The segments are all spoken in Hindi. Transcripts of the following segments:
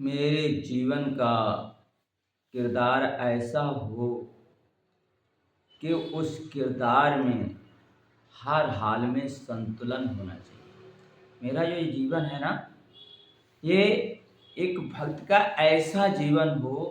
मेरे जीवन का किरदार ऐसा हो कि उस किरदार में हर हाल में संतुलन होना चाहिए। मेरा जो ये जीवन है ना, ये एक भक्त का ऐसा जीवन हो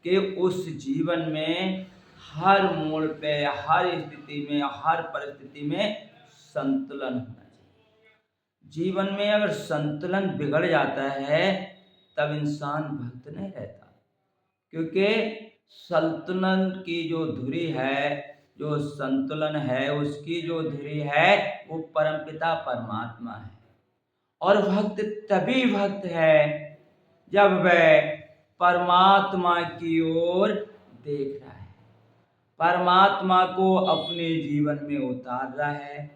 कि उस जीवन में हर मोड़ पे, हर स्थिति में, हर परिस्थिति में संतुलन होना चाहिए। जीवन में अगर संतुलन बिगड़ जाता है तब इंसान भक्त नहीं रहता, क्योंकि संतुलन की जो धुरी है, जो संतुलन है, उसकी जो धुरी है वो परमपिता परमात्मा है। और भक्त तभी भक्त है जब वह परमात्मा की ओर देख रहा है, परमात्मा को अपने जीवन में उतार रहा है।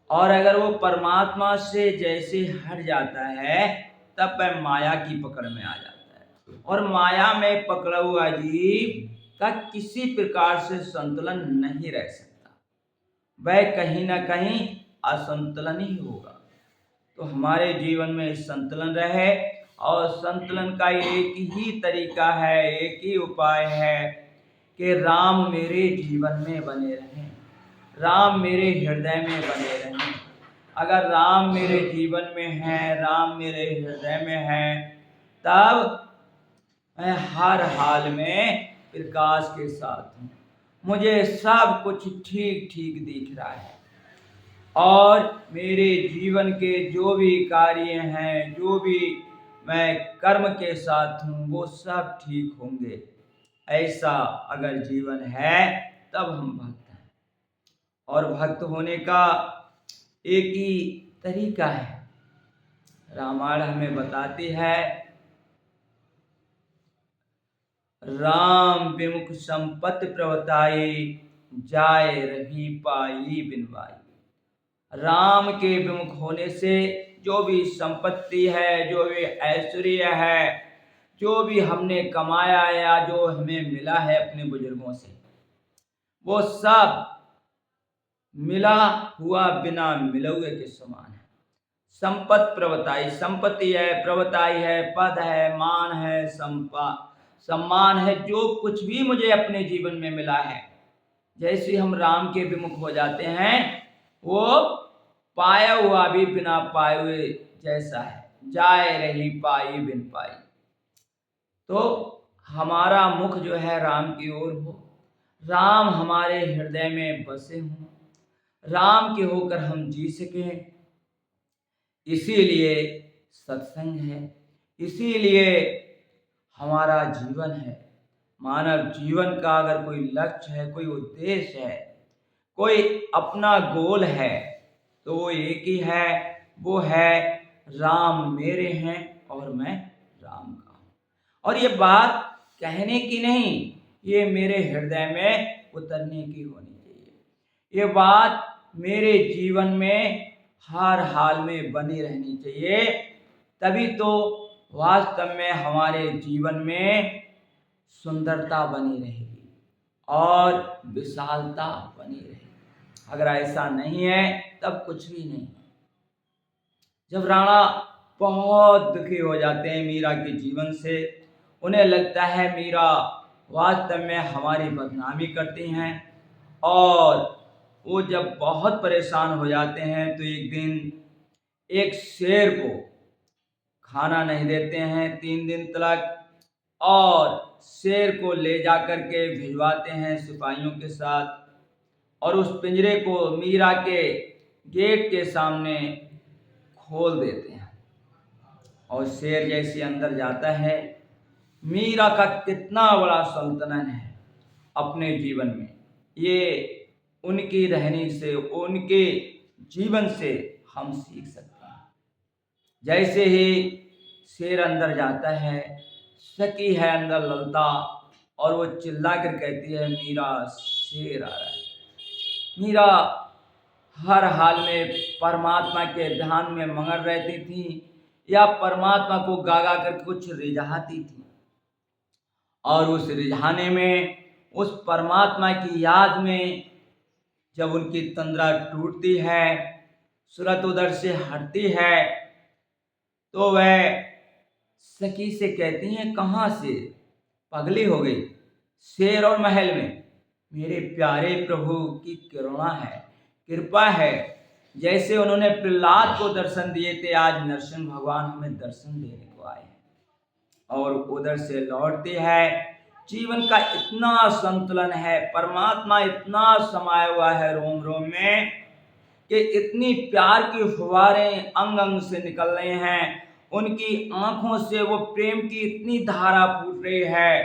और अगर वो परमात्मा से जैसे हट जाता है तब वह माया की पकड़ में आ जाता है, और माया में पकड़ा हुआ जीव का किसी प्रकार से संतुलन नहीं रह सकता, वह कहीं ना कहीं असंतुलन ही होगा। तो हमारे जीवन में संतुलन रहे, और संतुलन का एक ही तरीका है, एक ही उपाय है कि राम मेरे जीवन में बने रहें, राम मेरे हृदय में बने रहें। अगर राम मेरे जीवन में है, राम मेरे हृदय में है, तब मैं हर हाल में प्रकाश के साथ हूँ, मुझे सब कुछ ठीक ठीक दिख रहा है, और मेरे जीवन के जो भी कार्य हैं, जो भी मैं कर्म के साथ हूँ, वो सब ठीक होंगे। ऐसा अगर जीवन है तब हम भक्त हैं। और भक्त होने का एक ही तरीका है, रामायण हमें बताती है, राम विमुख संपत्ति प्रवताई, जाय रही पाई बिनवाई। राम के विमुख होने से जो भी संपत्ति है, जो भी ऐश्वर्य है, जो भी हमने कमाया या जो हमें मिला है अपने बुजुर्गों से, वो सब मिला हुआ बिना मिले हुए के समान है। संपत्ति प्रवताई, संपत्ति है, प्रवताई है, पद है, मान है, सम्मान है, जो कुछ भी मुझे अपने जीवन में मिला है, जैसे हम राम के विमुख हो जाते हैं, वो पाया हुआ भी बिना पाए हुए जैसा है, जाए रही पाई बिन पाई। तो हमारा मुख जो है राम की ओर हो, राम हमारे हृदय में बसे हों, राम के होकर हम जी सकें, इसीलिए सत्संग है, इसीलिए हमारा जीवन है। मानव जीवन का अगर कोई लक्ष्य है, कोई उद्देश्य है, कोई अपना गोल है, तो वो एक ही है, वो है राम मेरे हैं और मैं राम का हूँ। और ये बात कहने की नहीं, ये मेरे हृदय में उतरने की होनी चाहिए। ये बात मेरे जीवन में हर हाल में बनी रहनी चाहिए, तभी तो वास्तव में हमारे जीवन में सुंदरता बनी रहेगी और विशालता बनी रहेगी। अगर ऐसा नहीं है तब कुछ भी नहीं। जब राणा बहुत दुखी हो जाते हैं मीरा के जीवन से, उन्हें लगता है मीरा वास्तव में हमारी बदनामी करती हैं, और वो जब बहुत परेशान हो जाते हैं तो एक दिन एक शेर को खाना नहीं देते हैं 3 दिन तक, और शेर को ले जाकर के भिजवाते हैं सिपाहियों के साथ, और उस पिंजरे को मीरा के गेट के सामने खोल देते हैं। और शेर जैसे अंदर जाता है, मीरा का कितना बड़ा संतुलन है अपने जीवन में, ये उनकी रहनी से, उनके जीवन से हम सीख सकते हैं। जैसे ही शेर अंदर जाता है, सकी है अंदर ललता, और वो चिल्ला कर कहती है, मीरा शेर आ रहा है। मीरा हर हाल में परमात्मा के ध्यान में मगन रहती थी, या परमात्मा को गा गा कर कुछ रिझाती थी, और उस रिझाने में, उस परमात्मा की याद में जब उनकी तंद्रा टूटती है, सूरत उधर से हटती है, तो वह सखी से कहती हैं, कहाँ से? पगली हो गई। शेर और महल में। मेरे प्यारे प्रभु की करुणा है, कृपा है। जैसे उन्होंने प्रहलाद को दर्शन दिए थे, आज नरसिंह भगवान हमें दर्शन देने को आए हैं। और उधर से लौटते हैं। जीवन का इतना संतुलन है, परमात्मा इतना समाया हुआ है रोम रोम में कि इतनी प्यार की फुहारें अंग अंग से निकल रहे हैं। उनकी आंखों से वो प्रेम की इतनी धारा फूट रही है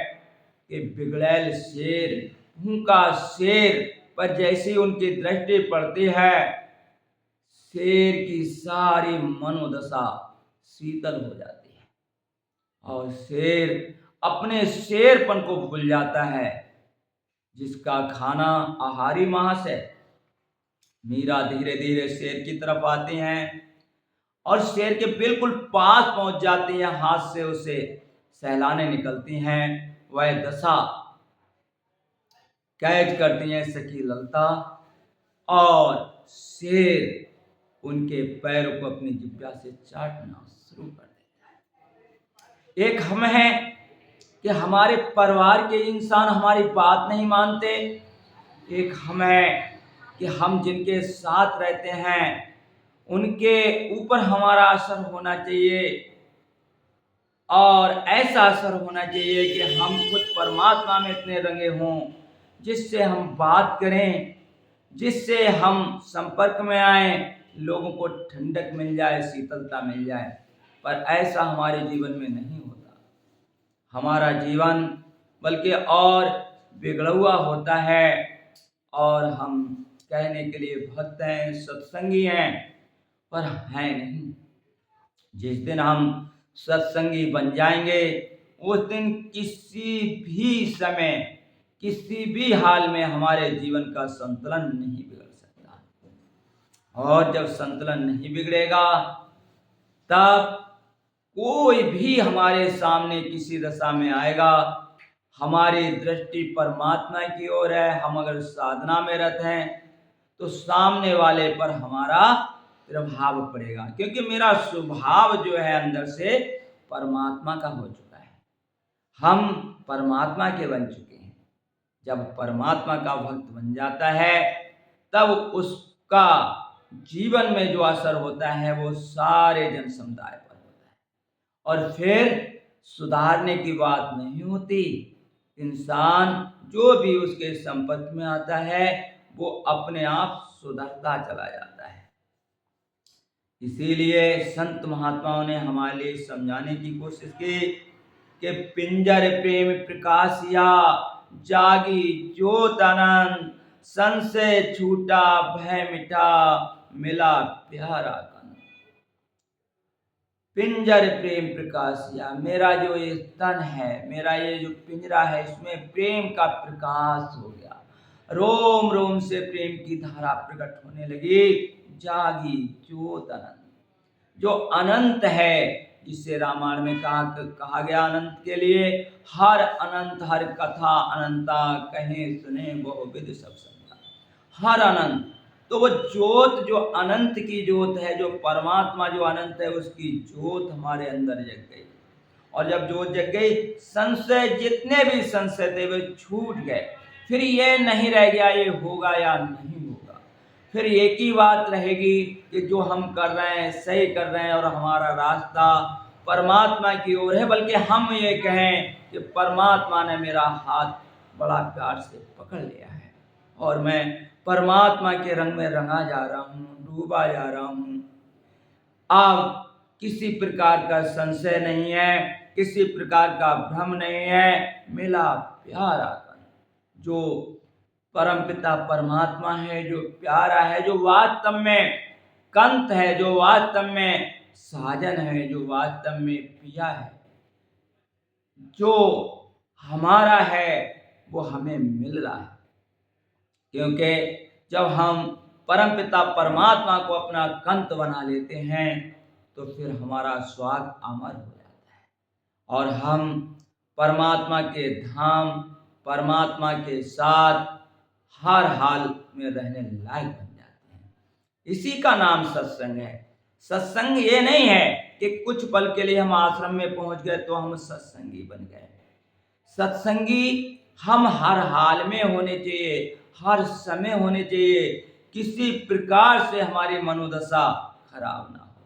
कि बिगड़ैल शेर, भूखा शेर पर जैसी उनकी दृष्टि पड़ती है, शेर की सारी मनोदशा शीतल हो जाती है और शेर अपने शेरपन को भूल जाता है, जिसका खाना आहारी मांस है। मीरा धीरे धीरे शेर की तरफ आती हैं और शेर के बिल्कुल पास पहुंच जाती हैं, हाथ से उसे सहलाने निकलती हैं। वह दशा कैद करती हैं सखी ललता और शेर उनके पैरों को अपनी जिह्वा से चाटना शुरू कर देता है। एक हम हैं कि हमारे परिवार के इंसान हमारी बात नहीं मानते। एक हम हैं कि हम जिनके साथ रहते हैं उनके ऊपर हमारा असर होना चाहिए और ऐसा असर होना चाहिए कि हम खुद परमात्मा में इतने रंगे हों, जिससे हम बात करें, जिससे हम संपर्क में आए, लोगों को ठंडक मिल जाए, शीतलता मिल जाए। पर ऐसा हमारे जीवन में नहीं होता। हमारा जीवन बल्कि और बिगड़ा हुआ होता है और हम कहने के लिए भक्त हैं, सत्संगी हैं, पर हैं नहीं। जिस दिन हम सत्संगी बन जाएंगे, उस दिन किसी भी समय, किसी भी हाल में हमारे जीवन का संतुलन नहीं बिगड़ सकता। और जब संतुलन नहीं बिगड़ेगा, तब कोई भी हमारे सामने किसी दशा में आएगा, हमारी दृष्टि परमात्मा की ओर है, हम अगर साधना में रत हैं तो सामने वाले पर हमारा प्रभाव पड़ेगा, क्योंकि मेरा स्वभाव जो है अंदर से परमात्मा का हो चुका है। हम परमात्मा के बन चुके हैं। जब परमात्मा का भक्त बन जाता है, तब उसका जीवन में जो असर होता है वो सारे जन समुदाय पर होता है और फिर सुधारने की बात नहीं होती। इंसान जो भी उसके संपर्क में आता है वो अपने आप सुधरता चला जाता है। इसीलिए संत महात्माओं ने हमारे लिए समझाने की कोशिश की कि पिंजर प्रेम प्रकाशिया, जागी ज्योत अनंत, संशय छूटा भय मिटा, मिला प्यारा कन। पिंजर प्रेम प्रकाशिया, मेरा जो ये तन है, मेरा ये जो पिंजरा है, इसमें प्रेम का प्रकाश हो गया। रोम रोम से प्रेम की धारा प्रकट होने लगी। जागी ज्योत अनंत, जो अनंत है, जिसे रामायण में कहा गया अनंत के लिए, हर अनंत हर कथा अनंता, कहें सुने बहुविध सब संता। हर अनंत, तो वो ज्योत जो अनंत की ज्योत है, जो परमात्मा जो अनंत है, उसकी ज्योत हमारे अंदर जग गई। और जब ज्योत जग गई, संशय, जितने भी संशय थे वे छूट गए। फिर ये नहीं रह गया ये होगा या नहीं होगा, फिर एक ही बात रहेगी कि जो हम कर रहे हैं सही कर रहे हैं और हमारा रास्ता परमात्मा की ओर है। बल्कि हम ये कहें कि परमात्मा ने मेरा हाथ बड़ा प्यार से पकड़ लिया है और मैं परमात्मा के रंग में रंगा जा रहा हूँ, डूबा जा रहा हूँ। अब किसी प्रकार का संशय नहीं है, किसी प्रकार का भ्रम नहीं है। मिला प्यारा कन, जो परमपिता परमात्मा है, जो प्यारा है, जो वास्तव में कंत है, जो वास्तव में साजन है, जो वास्तव में पिया है, जो हमारा है वो हमें मिल रहा है। क्योंकि जब हम परमपिता परमात्मा को अपना कंत बना लेते हैं तो फिर हमारा स्वाग अमर हो जाता है और हम परमात्मा के धाम, परमात्मा के साथ हर हाल में रहने लायक बन जाते हैं। इसी का नाम सत्संग है। सत्संग ये नहीं है कि कुछ पल के लिए हम आश्रम में पहुंच गए तो हम सत्संगी बन गए। सत्संगी हम हर हाल में होने चाहिए, हर समय होने चाहिए। किसी प्रकार से हमारी मनोदशा खराब ना हो,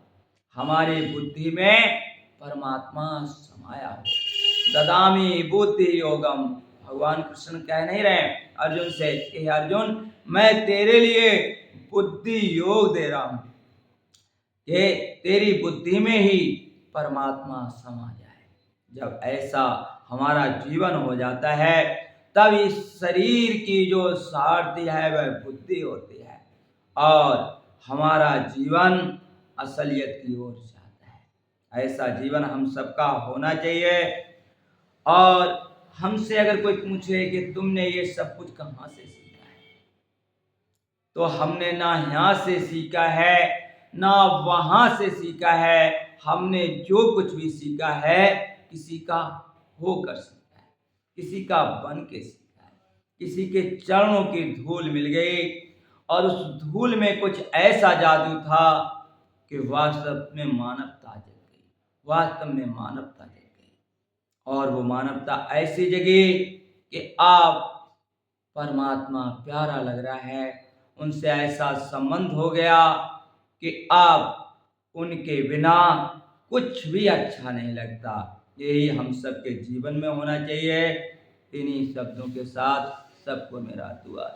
हमारी बुद्धि में परमात्मा समाया हो। ददामी बुद्धि योगम, भगवान कृष्ण कह नहीं रहे अर्जुन से कि अर्जुन मैं तेरे लिए बुद्धि योग दे रहा हूं कि तेरी बुद्धि में ही परमात्मा समा जाए। जब ऐसा हमारा जीवन हो जाता है तब इस शरीर की जो सारथी है वह बुद्धि होती है और हमारा जीवन असलियत की ओर जाता है। ऐसा जीवन हम सबका होना चाहिए। और हमसे अगर कोई पूछे कि तुमने ये सब कुछ कहाँ से सीखा है, तो हमने ना यहाँ से सीखा है ना वहाँ से सीखा है। हमने जो कुछ भी सीखा है किसी का होकर सीखा है, किसी का बन के सीखा है। किसी के चरणों की धूल मिल गई और उस धूल में कुछ ऐसा जादू था कि वास्तव में मानवता जग गई, वास्तव में मानवता जग गई। और वो मानवता ऐसी जगी कि आप परमात्मा प्यारा लग रहा है, उनसे ऐसा संबंध हो गया कि आप उनके बिना कुछ भी अच्छा नहीं लगता। यही हम सबके जीवन में होना चाहिए। इन्हीं शब्दों के साथ सबको मेरा दुआ।